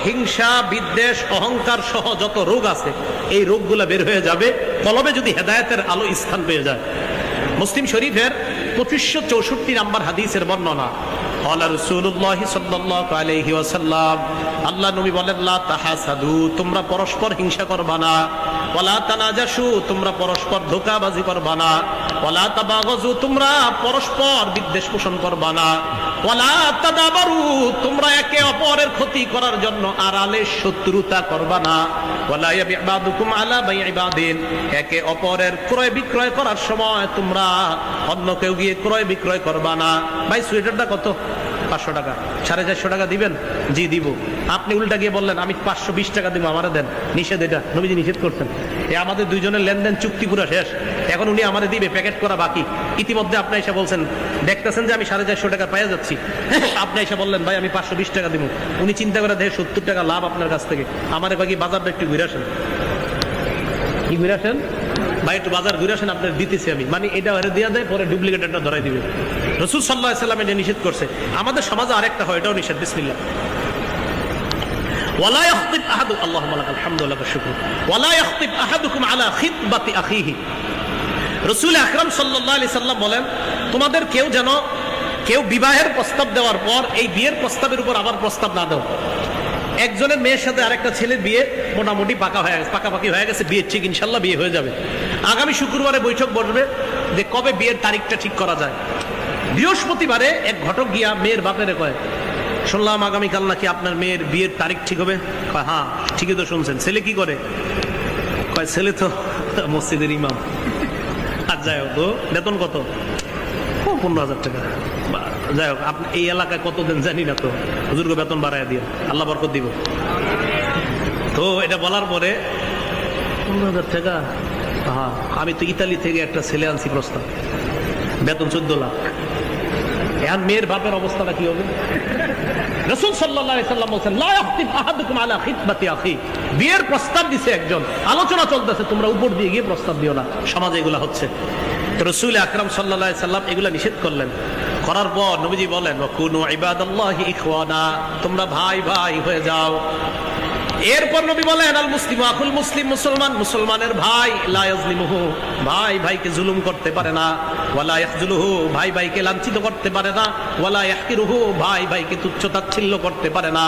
হিংসা, বিদ্বেষ, অহংকার সহ যত রোগ আছে এই রোগগুলো বের হয়ে যাবে কলবে যদি হেদায়েতের আলো স্থান পেয়ে যায়। মুসলিম শরীফের 2564 নম্বর হাদিসের বর্ণনা, ক্বালা রাসূলুল্লাহ সাল্লাল্লাহু আলাইহি ওয়াসাল্লাম, আল্লাহ নবী বলেন, লা তাহাসাদু, তোমরা পরস্পর হিংসা করবা না, ওয়ালা তানাজাসু, তোমরা পরস্পর ধোঁকাবাজি করবা না, ওয়ালা তাবাগাজু, তোমরা পরস্পর বিদ্বেষ পোষণ করবা না, ওয়ালা তাদাবারু, তোমরা একে অপরের ক্ষতি করার জন্য আড়ালে শত্রুতা করবা না, ওয়ালা ইয়াবি বাদুকুম আলা বাইই বাদিন, একে অপরের ক্রয় বিক্রয় করার সময় তোমরা অন্য কেউ গিয়ে ক্রয় বিক্রয় করবা না। ভাই সোয়েটারটা কত? 500 টাকা। 450 টাকা দিবেন? জি দিব। আপনি উল্টা গিয়ে বললেন আমি 520 টাকা দিব, আমারে দেন। নিষেধ, এটা নবীজি নিষেধ করছেন। আমাদের দুইজনের লেনদেন চুক্তি পুরো শেষ, এখন উনি আমারে দিবে, প্যাকেট করা বাকি। ইতিমধ্যে আপনি এসে বলছেন, দেখতেছেন যে আমি 450 টাকা পাইয়া যাচ্ছি, আপনি এসে বললেন ভাই আমি 520 টাকা দিব। উনি চিন্তা করে দেখে 70 টাকা লাভ আপনার কাছ থেকে, আমারে বাকি বাজারটা একটু ঘুরে আসেন। কি ঘুরে আসেন ভাই, একটু বাজার ঘুরে আসেন, আপনার দিতেছি আমি, মানে এটা হেরে দিয়ে দেয়, পরে ডুপ্লিকেট একটা ধরাই দিবে। রাসূল সাল্লাল্লাহু আলাইহি ওয়াসাল্লাম এটা নিষেধ করছে। আমাদের সমাজে আরেকটা হয়, এটাও নিষেধ। বিসমিল্লাহ। ওয়ালা ইয়াখতিব আহাদু, আল্লাহুম্মা লাকাল হামদু ওয়া লাকাশ শুকর, ওয়ালা ইয়াখতিব আহাদুকুম আলা খিতবাতি আখিহি। রাসূল আকরাম সাল্লাল্লাহু আলাইহি সাল্লাম বলেন, তোমাদের কেউ বিবাহের প্রস্তাব দেওয়ার পর এই বিয়ের প্রস্তাবের উপর আবার প্রস্তাব না দাও। একজনের মেয়ের সাথে আরেকটা ছেলের বিয়ে মোটামুটি পাকাপাকি হয়ে গেছে, বিয়ে ঠিক, ইনশাল্লাহ বিয়ে হয়ে যাবে। আগামী শুক্রবারে বৈঠক বসবে যে কবে বিয়ের তারিখটা ঠিক করা যায়। বৃহস্পতিবারে এক ঘটক গিয়া মেয়ের বাপেরে কয়, শুনলাম আগামীকাল নাকি আপনার মেয়ের বিয়ের তারিখ ঠিক হবে। কয় হ্যাঁ ঠিকই তো শুনছেন। ছেলে কি করে? কয় ছেলে তো মসজিদের ইমাম। আর যাই হোক, বেতন কত? 15,000 টাকা। যাই হোক, আপনি এই এলাকায় কতদিন জানি না, তো হুজুরকে বেতন বাড়ায় দিয়ে আল্লাহ বরকত দিব। তো এটা বলার পরে 15,000 টাকা, হ্যাঁ আমি তো ইতালি থেকে একটা ছেলে আনছি প্রস্তাব, বেতন 14 লাখ। এখন মেয়ের বাপের অবস্থাটা কি হবে? রাসূল সাল্লাল্লাহু আলাইহি সাল্লাম বলেন, লা ইয়াখতিব আহাদুকুম আলা খিতবাতি আখি, বিয়ের প্রস্তাব দিছে একজন, আলোচনা চলতেছে, তোমরা উপর দিয়ে গিয়ে প্রস্তাব দিও না। সমাজে এগুলা হচ্ছে। রাসূল আকরাম সাল্লাল্লাহু আলাইহি সাল্লাম এগুলা নিষেধ করলেন। করার পর নবীজি বলেন, ওয়া কুনু ইবাদাল্লাহি ইখওয়ানা, তোমরা ভাই ভাই হয়ে যাও। এরপর নবী বলেন, আল মুসলিমু আখুল মুসলিম, মুসলমানের ভাই, লা ইয়াজলিমুহু, ভাই ভাইকে জুলুম করতে পারে না, ওয়ালা ইয়াখজুলুহু, ভাই ভাইকে লাঞ্ছিত করতে পারে না, ওয়ালা ইয়াহকিরুহু, ভাই ভাইকে তুচ্ছ তাচ্ছিল্য করতে পারে না।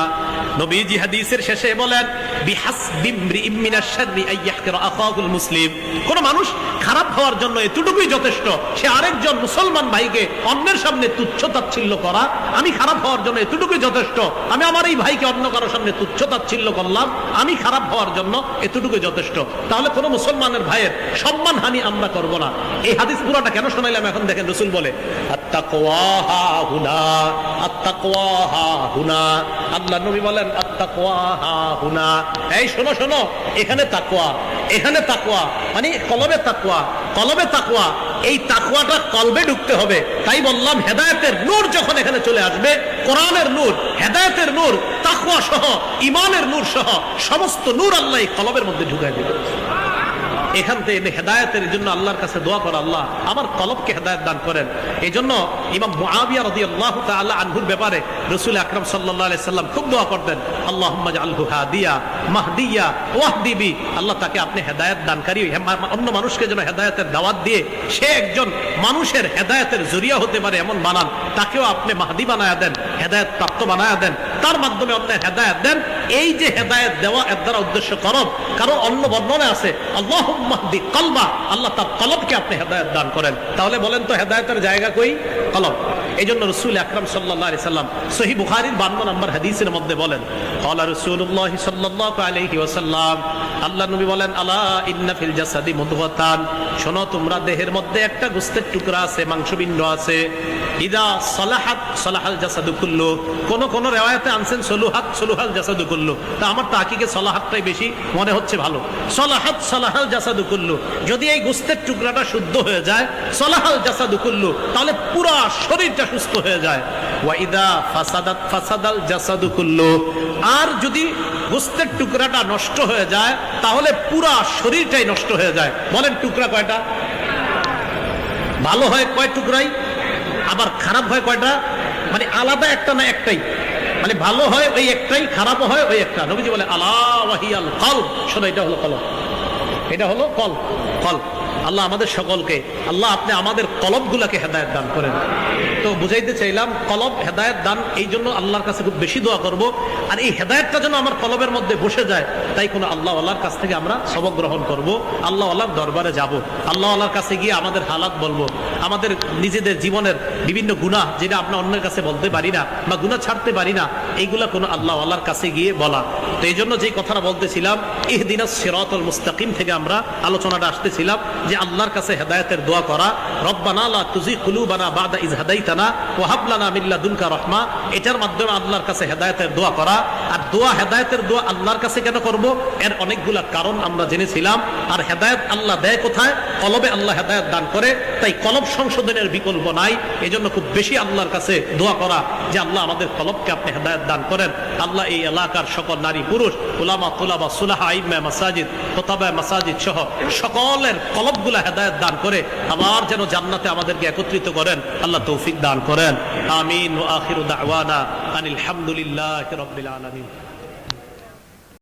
নবীজি হাদিসের শেষে বলেন, বিহাসবি ইমরিইম মিনাশ শাররি আন ইয়াহকিরা আখাহুল মুসলিম, কোন মানুষ খারাপ হওয়ার জন্য এতটুকুই যথেষ্ট, সে আরেকজন মুসলমান ভাইকে অন্যের সামনে তুচ্ছ তাচ্ছিল্য করা। আমি খারাপ হওয়ার জন্য এতটুকুই যথেষ্ট, আমি আমার এই ভাইকে অন্য কারোর সামনে তুচ্ছ তাচ্ছিল্য করলাম, আমি খারাপ হওয়ার জন্য এতটুকু যথেষ্ট। তাহলে কোন মুসলমানের ভাইয়ের সম্মান হানি আমরা করব না। এই হাদিস পুরাটা কেন শোনাইলাম এখন দেখেন। রাসূল বলে, আত্তাকওয়া হা হুনা, আত্তাকওয়া হা হুনা, আল্লাহ নবী বলেন আত্তাকওয়া হা হুনা, এই শোনো শোনো, এখানে তাকওয়া, এখানে তাকওয়া, মানে কলবে তাকওয়া, কলবে তাকওয়া। এই তাকওয়াটা কলবে ঢুকতে হবে। তাই বললাম, হেদায়েতের নূর যখন এখানে চলে আসবে, কোরআনের নূর, হেদায়েতের নূর, তাকওয়া সহ, ঈমানের নূর সহ সমস্ত নূর আল্লাহ এই কলবের মধ্যে ঢুকায় দিবে। এখান থেকে হেদায়েতের জন্য আল্লাহর কাছে দোয়া করা, আল্লাহ আমার কলবকে হেদায়েত দান করেন। এই জন্য ইমাম মুআবিয়া রাদিয়াল্লাহু তাআলা আনহুর ব্যাপারে রাসূল আকরাম সাল্লাল্লাহু আলাইহি সাল্লাম খুব দোয়া করতেন, আল্লাহুম্মা জাআলহু হাদিয়া মাহদিয়া ওয়াহদি বি, আল্লাহ তাকে আপনি হেদায়েত দানকারী, অন্য মানুষকে যেন হেদায়েতের দাওয়াত দিয়ে সে একজন মানুষের হেদায়েতের জরিয়া হতে পারে এমন বানান, তাকেও আপনি মাহদি বানায়া দেন, হেদায়েত প্রাপ্ত বানায়া দেন, তার মাধ্যমে আপনি হেদায়েত দেন। এই যে হেদায়েত দেওয়া, এর দ্বারা উদ্দেশ্য করব, কারণ অন্য বর্ণনা আছে আল্লাহুম্মা হদি কলবা, আল্লাহ তার কলবকে আপনি হেদায়েত দান করেন। তাহলে বলেন তো হেদায়েতের জায়গা কই? কলব। এই জন্য রাসূল আকরাম সাল্লাল্লাহু আলাইহি সাল্লাম সহিহ বুখারীর 52 নম্বর হাদিসের মধ্যে বলেন, ক্বালা রাসূলুল্লাহ সাল্লাল্লাহু আলাইহি ওয়াসাল্লাম, আল্লাহ নবী বলেন, আলা ইন্না ফিল জাসাদি মুদগাতান, শোনো তোমরা দেহের মধ্যে একটা গোশতের টুকরা আছে, মাংসপিণ্ড আছে, ইদা সালাহাত সালাহাল জাসাদু কুল্লু, কোন কোন riwayate আনছেন সলুহাত সলুহাল জাসাদু কুল্লু, তা আমার তাহকিকে সালাহাতটাই বেশি মনে হচ্ছে ভালো। সালাহাত সালাহাল জাসাদু কুল্লু, যদি এই গোশতের টুকরাটা শুদ্ধ হয়ে যায়, সালাহাল জাসাদু কুল্লু, তাহলে পুরো শরীরটা সুস্থ হয়ে যায়। ওয়া ইদা ফাসাদাত ফাসাদাল জাসাদু কুল্লু, আর যদি গোশতের টুকরাটা নষ্ট হয়ে যায়, তাহলে পুরো শরীরটাই নষ্ট হয়ে যায়। বলেন টুকরা কয়টা? ভালো হয় কয় টুকরাই, আবার খারাপ হয় কয়টা? মানে আলাদা একটা না একটাই? মানে ভালো হয় ওই একটাই, খারাপ হয় ওই একটা। নবীজি বলে আলা ওয়াহিয়াল কলব, শোনো এটা হলো কলব, এটা হলো কলব। কলব আল্লাহ আমাদের সকলকে, আল্লাহ আপনি আমাদের কলবগুলাকে হেদায়েত দান করেন। তো বুঝাইতে চাইলাম কলব হেদায়েত দান, এই জন্য আল্লাহর কাছে খুব বেশি দোয়া করব। আর এই হেদায়েতটা যেন আমার কলবের মধ্যে বসে যায়, তাই কোনো আল্লাহ আল্লাহর কাছ থেকে আমরা সবক গ্রহণ করব, আল্লাহ আল্লাহর দরবারে যাব, আল্লাহ আল্লাহর কাছে গিয়ে আমাদের হালাত বলবো, আমাদের নিজেদের জীবনের বিভিন্ন গুনাহ যেটা আমরা অন্যের কাছে বলতে পারি না বা গুনাহ ছাড়তে পারি না, এইগুলা কোনো আল্লাহ আল্লাহর কাছে গিয়ে বলা। তো এই জন্য যে কথাটা বলতেছিলাম ইহদিনাস সিরাতাল মুস্তাকিম থেকে আমরা আলোচনাটা আসতেছিলাম যে আল্লাহর কাছে হেদায়েতের দোয়া করা, রব্বানা লা তুযিগ কুলুবানা বা'দা ইয হাদাইতানা ওয়া হাব লানা মিন লাদুনকা রাহমা, এটার মাধ্যমে আল্লাহর কাছে হেদায়েতের দোয়া করা। আর দোয়া, হেদায়েতের দোয়া আল্লাহর কাছে কেন করব, এর অনেকগুলা কারণ আমরা জেনেছিলাম। আর হেদায়েত আল্লাহ দেয় কোথায়? কলবে আল্লাহ হেদায়েত দান করে, তাই কলব সংশোধনের বিকল্প নাই। এজন্য খুব বেশি আল্লাহর কাছে দোয়া করা যে আল্লাহ আমাদের কলবকে আপনি হেদায়েত দান করেন। আল্লাহ এই এলাকার সকল নারী পুরুষ, উলামা তুলাবা সুলাহা আইম্মা মাসাজিদ খোতাবা মাসাজিদ সহ সকলের কলবগুলা হেদায়েত দান করে আবার যেন জান্নাতে আমাদেরকে একত্রিত করেন, আল্লাহ তৌফিক দান করেন। আমিন ওয়া আখিরু দাওয়ানা আনিল হামদুলিল্লাহি রাব্বিল আলামিন।